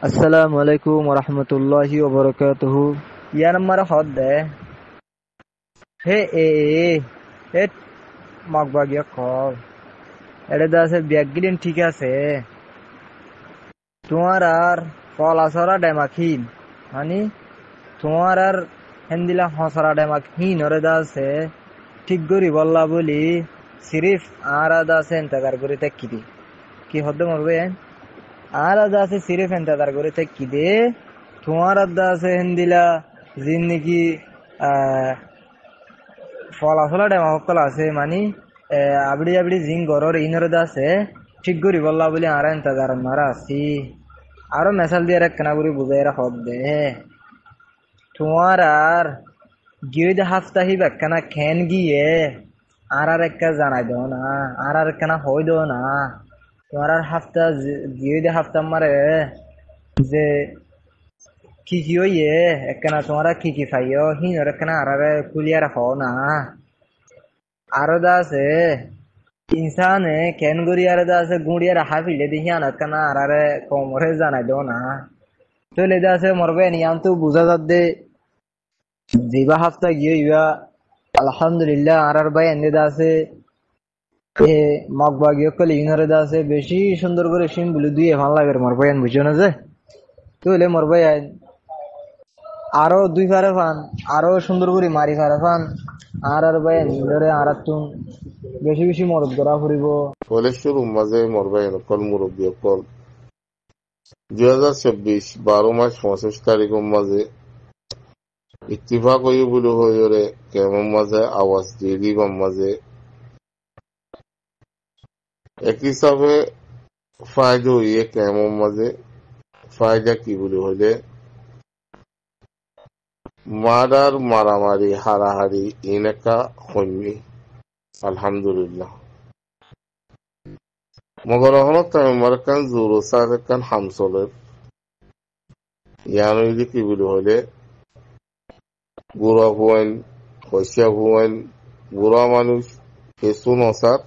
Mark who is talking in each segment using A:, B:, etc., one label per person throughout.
A: আসসালামু আলাইকুম ওরহমতুল্লাহি ওবরাকাতুহু। ইয়ার আমার হদ দে হে এ মগবাগিয়া কল এটা দা আছে ব্যাগগিলিন ঠিক আছে তোমার আর ফলাসরা ডেমাখিন মানে তোমার আর হেন্দিলা হসরা ডেমাখিন ওরে দা আছে ঠিক করি বললা বলি সিরিফ আর আদা আছে এন্তাকার করে তেকি কি হদ্দ মরবে আর আদা আছে সিরিফ এন্তাকার করে তেকি দে তোমার আদা আছে হেন্দিলা জিন্দিগি ফলাফলা ডেমা সকল আছে মানে আবড়ি আবড়ি জিং গরর ইনরে আছে ঠিক করি বললা বলি আর এন্তাজার মারা আছি আরো মেসাল দিয়ে একখানা করে বুঝাই হদ দে তোমার আর গিয়ে হাফতাহি একখানা খেন গিয়ে আর একটা জানাই দাও না আর একখানা হই দাও না তোমার আর হাফতা গিয়ে হাফতা মারে যে কি কি হইয়ে একখানা তোমার কি কি ফাইও হিনর একখানা আর কুলিয়ার হও না আরো দা আছে ইনসানে কেন গড়ি আর দা আছে গুড়িয়ার হাফিলে দেখি আনাত কানা আরে কমরে জানাই দাও না তো লেদা আছে মরবে নিয়াম তো বুঝা যাত দে জিবা হাফতা গিয়ে ইবা আলহামদুলিল্লাহ আর ভাই এনে দা আছে এ মগবা গিয়ে কলে ইনরে দা আছে বেশি সুন্দর করে সিম বলে দিয়ে ভালো লাগে মরবে এন বুঝো না যে তো লে মরবে আরো দুই ফারে ফান আরো সুন্দর করে মারি ফারে ফান আর ভাই নিজরে আর তুন বেশি বেশি মরদ করা ফুরিব
B: কলেশ্বর মাঝে মরবাই নকল মুরব্বী অকল 2026 12 মাস 25 তারিখ মাঝে ইত্তিফাক হয়ে বলে হয়ে কেমন মাঝে আওয়াজ দিয়ে দিবাম মাঝে এক হিসাবে ফায়দা হইয়ে কেমন মাঝে ফায়দা কি বলে হইলে মারার মারামারি হারাহারি এনেকা হইনি আলহামদুলিল্লাহ মগর হনত আমার কান জোর সাথে কান হামসলের ইয়ানো ইদি কি বলে হইলে বুড়া হুয়েন হইসা হুয়েন বুড়া মানুষ হেসুন অসার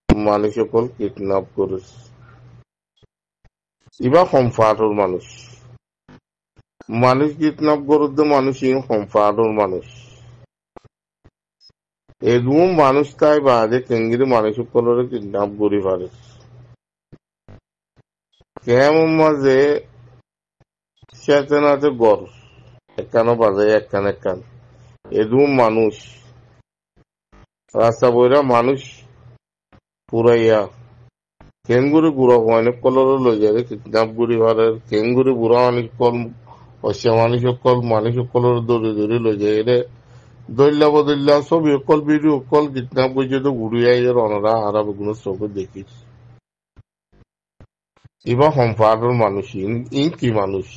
B: মানুষ সকল কিডন্যাপ করে ইবা সম্পাদর মানুষ মানুষ কিডন্যাপ করতে মানুষ সম্পাদর মানুষ এরকম মানুষ তাই বাদে কেঙ্গিরি মানুষ সকলের কিডন্যাপ করি পারে কেমন মাঝে চেতনাতে গড় একখানো বাজে একখান একখান এরকম মানুষ রাস্তা বইরা মানুষ পুরাইয়া কেঙ্গুরি বুড়া মানুষ কলর লই যায় কিডন্যাপ করি পারে কেঙ্গুরি বুড়া মানুষ কল অসা মানুষ সকল মানুষ সকলের দৌড়ে দৌড়ে লই যায় এরে দৈল্লা বদল্লা ছবি অকল ভিডিও অকল কিডন্যাপ করছে তো ঘুরিয়াই অনরা আর বেগুলো চোখে দেখিস এবার সম্পাদর মানুষ ইন কি মানুষ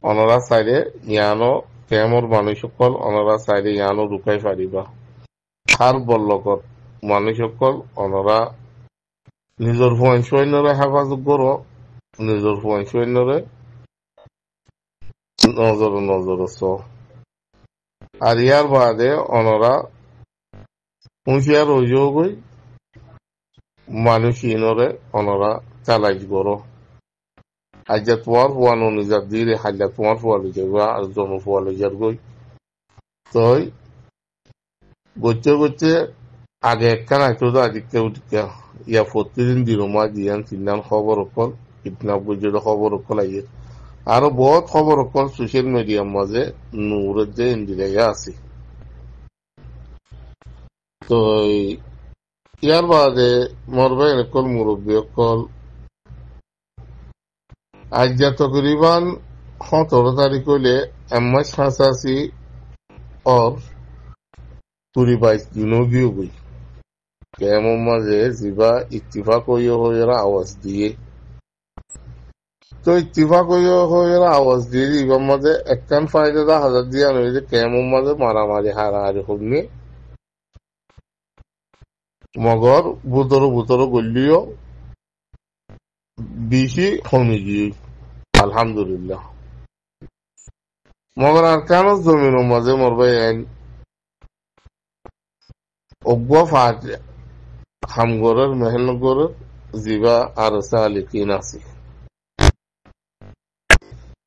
B: অনরা সাইডে ইয়ানো কেমর মানুষ সকল অনরা সাইডে ইয়ানো রুকাই পারিবা খার বল্লকত মানুষ সকল অনরা নিজের ফোন সৈন্যরে হেফাজত করো নিজের ফোন সৈন্যরে নজর চ আর ইয়ার বাদে অনরা হুঁশিয়ার হইও গই মানুষ ইনরে অনরা চালাই করো আজ্জা তোমার ফুয়ানো নিজার দিয়ে হাজ্জা তোমার ফুয়া লই যাবে আর জন ফুয়া লই যার গই তই গচ্ছে গচ্ছে আগে একখান আইতো তো আদিকে উঠিকা ইয়া প্রতিদিন দিনমা দিয়ান তিনান খবর অকল কিডন্যাপ করছে খবর অকল আইয়ে আরো বহুত খবর অকল সোশ্যাল মিডিয়ার মাঝে নূরের যে ইন্দিরাইয়া আছে তো ইয়ার বাদে মরবে অকল মুরব্বী অকল আজ যা তকরিবান 17 তারিখ হইলে এমাস হাসাসি और पूरी 22 दिनों की हो गई কেমন মাঝে জিবা ইত্তিফাক হয়ে আওয়াজ দিয়ে তো ইত্তিফাক হয়ে আওয়াজ দিয়ে জিবার মাঝে একখান ফায়দা হাজার দিয়ে আনো যে কেমন মাঝে মারামারি হারাহারি হবনি মগর ভূতর গলিও বেশি কমে গিয়ে আলহামদুলিল্লাহ মগর আর কেন জমিন মাঝে মরবে অব্বা ফাট হামগরের মেহনগরের জিবা আর সালিকিন আছে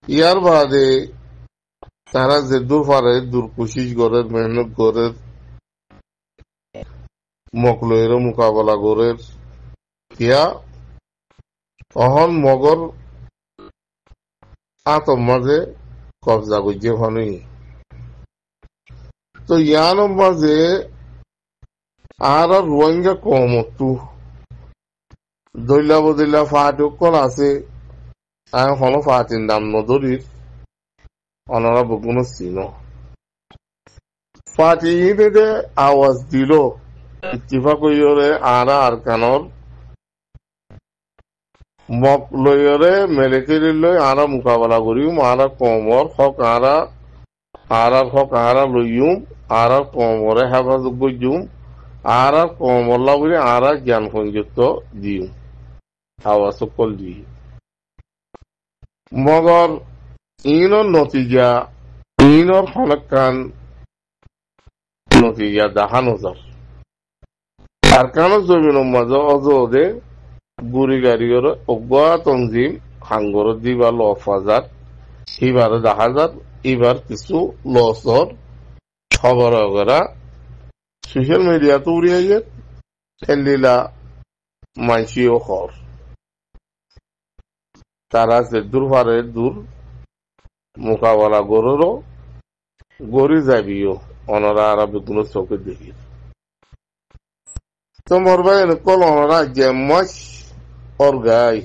B: ইয়ার বাদে তারা যে দূর পারে দূর কোশিশ করে মেহনত করে মকলয়ের মোকাবেলা করে ইয়া অহন মগর আতম মাঝে কবজা করছে হনই তো ইয়ান মাঝে আর রোহিঙ্গা কমতু দৈলা বদলা ফাট কল আছে আমি হলো ফাটিন দাম নদরির অনারা বগুনো চিন ফাটি ইদে আওয়াজ দিল ইত্তিফাক কইরে আরা আর কানর মক লইরে মেলেকেরি লই আরা মোকাবেলা করিম আরা কমর হক আরা হক আরা লইম আরা কমরে হেফাজত গইম আরা কমল্লা বলে আরা জ্ঞান সংযুক্ত দিম আওয়াজ কল দি মগর ইনর নতিজা ইনর হলকান নতিজা দেখানো যার আর কেন জমিন মাঝে অজদে গুড়ি গাড়ির অজ্ঞা তঞ্জিম হাঙ্গর দিবা লফাজার এবার দেখা যার এবার কিছু লসর খবর ওগেরা সোশ্যাল মিডিয়া তো উড়িয়ে ঠেলিলা মাইসি ও খর তারা যে দূর পারে দূর মোকাবেলা গরুরও গড়ি যাবিও অনরা আর বেগুলো চোখে দেখি তো মরবাই কল অনরা যে মাস অর্গাই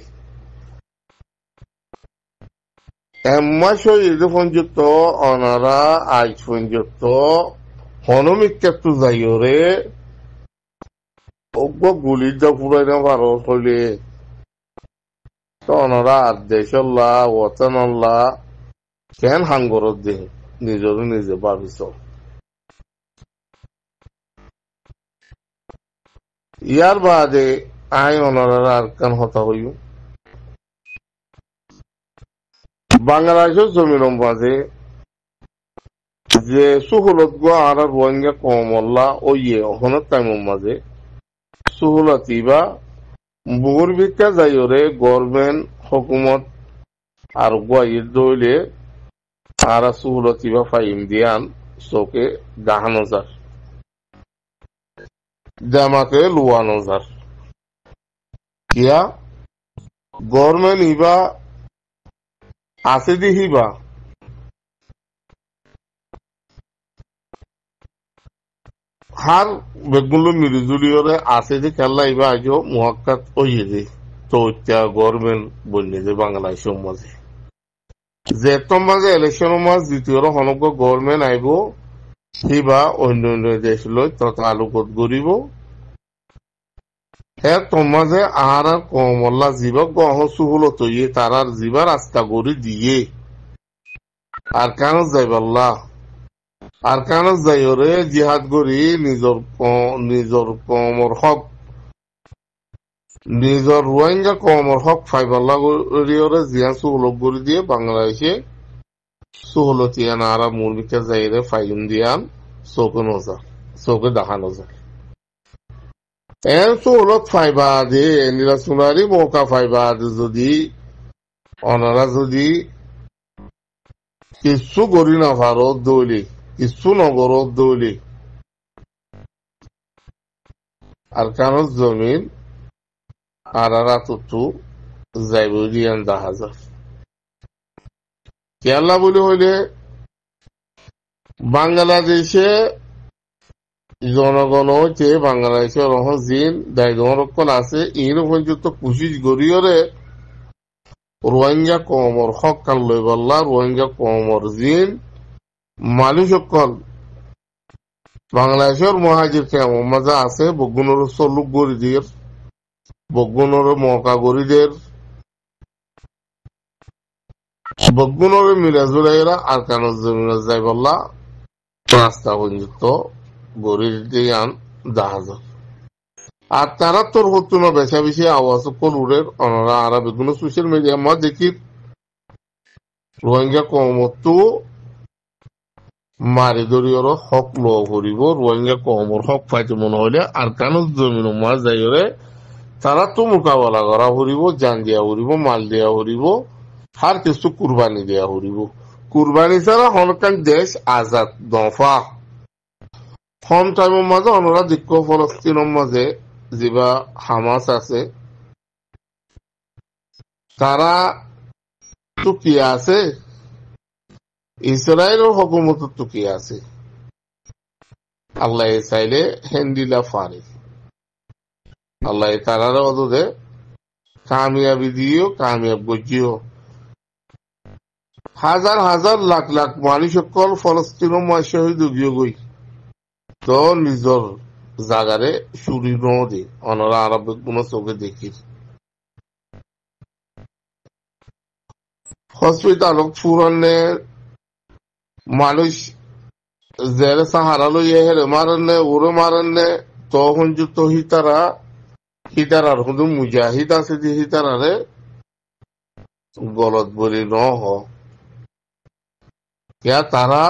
B: এমাস ইদে পর্যন্ত অনরা আজ পর্যন্ত হনমিকু যাইরে অজ্ঞ গুলির যা পুরাই না পারো হইলে তো অনরা আর দেশল্লাহ ওয়াতানাল্লাহ কেন হাঙ্গরত দে নিজর নিজে ভাবিস ইয়ার বাদে আই অনারার আর কান হতা হইও বাংলাদেশের জমির মাঝে যে সুহলত গো আর রোহিঙ্গা কমল্লা ও ইয়ে অহনের টাইমের মাঝে সুহলতি বা বুগুর ভিক্ষা যাইরে গভর্নমেন্ট হকুমত আর গোয়াইয়ের দইলে আর সুহলতি বা ফাইম দিয়ান চোখে গাহানো যার জামাকে লুয়ানো যার কিয়া গভর্নমেন্ট ইবা আছে দিহিবা হার বেগুলো মিলিজুলিওরে আছে যে খেলা ইবা আজও মুহাক্কাত ওইয়ে দে তো গভর্নমেন্ট বললে যে বাংলাদেশের মাঝে যে মাঝে ইলেকশনের মাঝ দ্বিতীয় হনক গভর্নমেন্ট আইব সিবা অন্য অন্য দেশ লই তথা আলোকত গরিব হ্যাঁ তোমাজে আর কমল্লা জীবক গহ সুহলত ইয়ে তারার জীবা রাস্তা গড়ি দিয়ে আর কেন যাইবাল্লা আর কেন যাইরে জিহাদ গড়ি নিজর কমর হক নিজর রোহিঙ্গা কমর হক ফাইবাল্লা গড়িরে জিহাদ সুহলত গড়ি দিয়ে বাংলাদেশে সুহলতিয়ান আর মুরগিকে যাইরে ফাইম দিয়ান চৌকে নজর চৌকে দেখানো যায় এর সুহলত ফাইবা দে নিরাচনারি মৌকা ফাইবা যদি অনারা যদি কিছু করি না ভারত দৌলি কিছু নগরত দৌলি আর কান জমিন আর রাতু যাইব দিয়ান দেখা যায় কেরালা বলে হইলে বাংলাদেশে জনগণ হচ্ছে বাংলাদেশের জিন দায়িত্ব আছে ইন পর্যন্ত কোশিশ গড়িয়রে রোহিঙ্গা কমর হক কান লই বললা রোহিঙ্গা কমর জিন মানুষ সকল বাংলাদেশের মহাজির কেমন মজা আছে বগুনর সলুক গরিদের বগুনর মকা গরিদের বগুনর মিরাজুরাইরা আর কান জমিন যাই বললা রাস্তা পর্যন্ত গরির দিয়ান জাহাজ আর তারা তোর হতো না বেশা বেশি আওয়াজ কলুরের অনারা আর বেগুন সোশ্যাল মিডিয়া মা দেখি রোহিঙ্গা কমতো মারি দরিয়র হক ল করিব রোহিঙ্গা কমর হক পাইতে মনে হইলে আর কান জমিন মাছ যাইরে তারা তো মোকাবেলা করা হরিব জান দিয়া হরিব মাল দিয়া হরিব har কিছু কুরবানি দেয়া হরিব কুরবানি ছাড়া হনকান দেশ আজাদ দফা হম টাইমের মাঝে অনরা দিক্ষ ফলস্তিনের মাঝে যেবা হামাস আছে তারা টুকিয়ে আছে ইসরায়েলের হুকুমত টুকিয়ে আছে আল্লাহ চাইলে হেন্দিলা ফারে আল্লাহ তারার অদূরে কামিয়াবি দিও কামিয়াব গজিও হাজার হাজার লাখ লাখ মানুষ সকল ফলস্তিনের মাঝে শহীদ গিয়ে গই তো নিজর জাগারে সুরি নদে অনরা আরব কোন চোখে দেখি হসপিটাল ফুরনে মানুষ জেরে সাহারা লইয়ে হেরে মারনে ওরে মারনে তখন যুক্ত হিতারার হুদু মুজাহিদ আছে যে হিতারারে গলত বলি ন হ তারা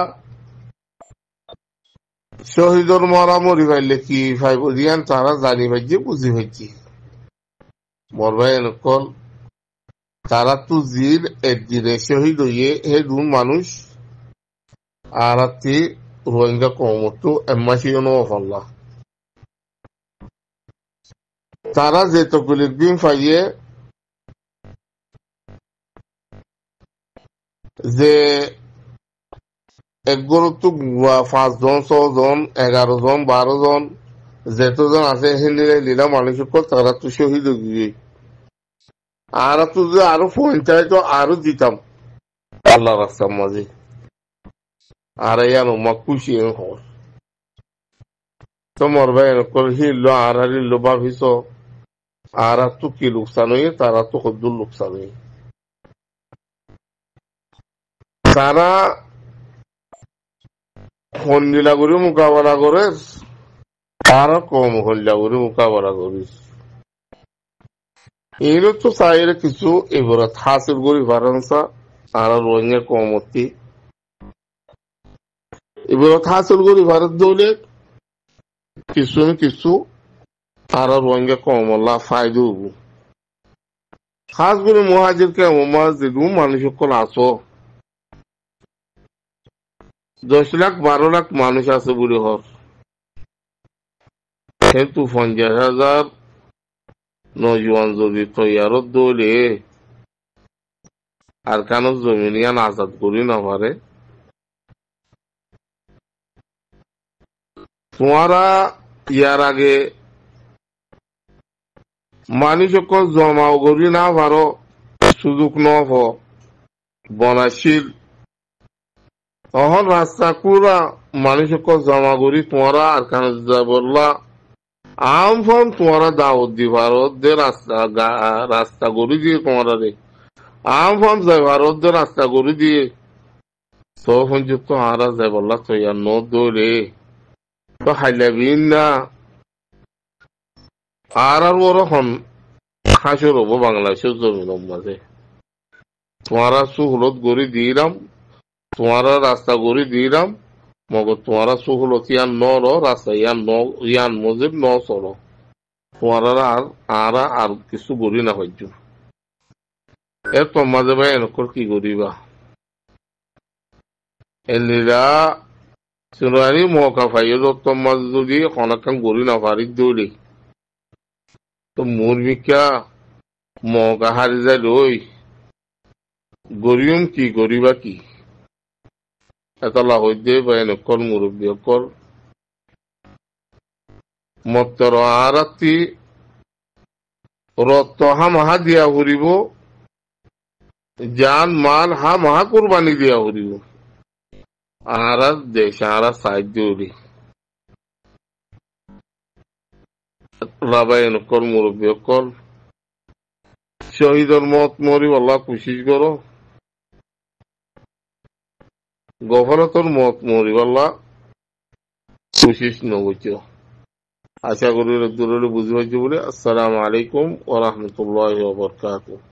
B: শহীদর মরা মরি পাইলে কি ভাই বলিয়ান তারা জানি ভাইজি বুঝি ভাইজি মর ভাই নকল তারা তো জির একদিনে শহীদ হইয়ে হে দুন মানুষ আর রোহিঙ্গা কমতো এম্মাসিও নফল্লা তারা যে তকলিক দিন পাইয়ে যে একগর তো 5 জন 6 জন 11 জন 12 জন যেতজন আছে হিন্দিরে লীলা মানুষ তারা তো শহীদ হয়ে আর তো যে আরো পঞ্চায়েত আরো দিতাম আল্লাহ রাস্তার মাঝে আর ইয়ানো মাকুশি হর তোমার ভাই নকল হিল আর হারিল ভাবিস আর তো কি লোকসান হয়ে তারা তো কদ্দুর লোকসান হয়ে তারা হন্দিলা করে মোকাবেলা করে তারা কম হল্লা করে মোকাবেলা করিস এইগুলো তো চাইলে কিছু এবার হাসিল করি ভারাংসা আর রোহিঙ্গা কমতি এবার হাসিল করি ভারত দৌলে কিছু না কিছু আর রোহিঙ্গা কমলা ফায়দা হবো খাস করে মহাজির কে মহাজির মানুষ সকল আছো 10 লাখ 12 লাখ মানুষ আছে বলে হর কিন্তু 50,000 নজওয়ান যদি তৈয়ারত দৌলে আর কেন জমিনিয়ান আজাদ করি না পারে তোমারা ইয়ার আগে মানুষ জমাও করি না পারো সুযোগ ন বনাশীল তখন রাস্তা কুরা মানুষ জমা করি তোমরা আর কেন বললা আম ফোন তোমরা দাওয়াত দি ভারত দে রাস্তা গড়ি দিয়ে তোমরা রে আম ফোন যাই ভারত দে রাস্তা গড়ি দিয়ে তখন যুক্ত হারা যাই বললা তো ইয়ার ন দৌড়ে তো হাইলাবিন না আর ওরকম হাসর হবো বাংলাদেশের জমিনের মাঝে তোমারা সুহলত গড়ি দিলাম তোমারা রাস্তা গড়ি দিলাম মগর তোমারা সুহলত ইয়ান ন রাস্তা ইয়ান মজিব ন চলো তোমারা আর কিছু গড়ি না হইজ এর তোর মাঝে ভাই এনেকর কি গড়িবা এলিরা সিনারি মৌকা পাইয়ে তোর মাঝে যদি অনেকক্ষণ গড়ি না পারি দৌড়ে তো মুরমিকা মৌকা হারি যায় লই গরিয়ম কি গরিবা কি এতলা হইতে বা এনেকর মুরব্বী অকল মত্তর আরাতি রত হামাহা দিয়া হরিব জান মাল হামাহা কুরবানি দিয়া হরিব আর দেশ আর সাহায্য হরি রাবাই এনেকর মুরব্বী অকল শহীদর মত মরি আল্লাহ কোশিশ করো গফরতর মত মরি আল্লাহ কোশিশ নগচ আশা করি দূরে বুঝতে পারছি বলে আসসালামু আলাইকুম ওয়া রাহমাতুল্লাহি ওয়া বারাকাতুহু